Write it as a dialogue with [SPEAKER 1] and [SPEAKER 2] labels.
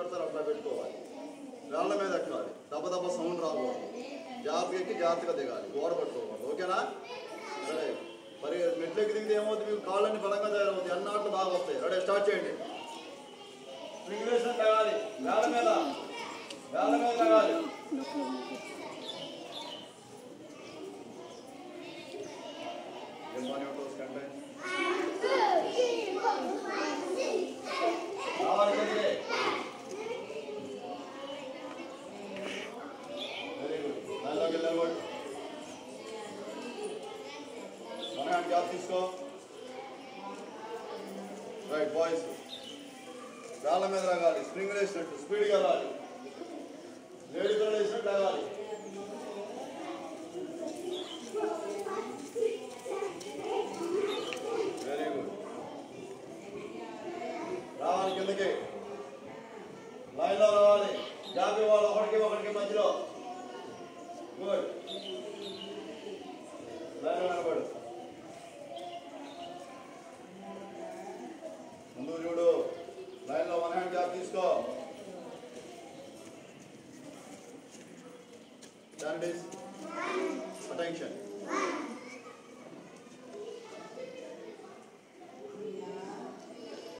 [SPEAKER 1] అట్లా పెట్టుకోవాలి. వేళ్ళ మీద ఎక్కాలి, దెబ్బ దెబ్బ సౌండ్ రాకూడదు. జాగ్రత్తగా ఎక్కి జాగ్రత్తగా దిగాలి, గోడ పట్టుకోకూడదు. ఓకేనా? సరే, మరి మెట్లెక్కి దిగితే ఏమవుతుంది? మీకు కాళ్ళని బలంగా తయారవుతాయి, అన్ని ఆటలు బాగా వస్తాయి. రెడీ, స్టార్ట్ చేయండి. స్ప్రింగ్ వేసినట్టు తగాలి, వేళ్ళ మీద తగాలి. తీసుకో. రైట్ బాయ్స్, వేళ్ళ మీద రాగాలి, స్ప్రింగ్ వేసినట్టు స్పీడ్గా వెళ్ళాలి, లేడీ పిల్లలు వేసినట్టు రాగాలి. Very good. రావాలి కిందకి, లైన్లో రావాలి, జాబీ వాళ్ళు ఒకటికి మధ్యలో. గుడ్, లైన్లో నిలబడు. ముందు చూడు, లైన్లో 1 హ్యాండ్ జాబ్ తీసుకో. That is attention.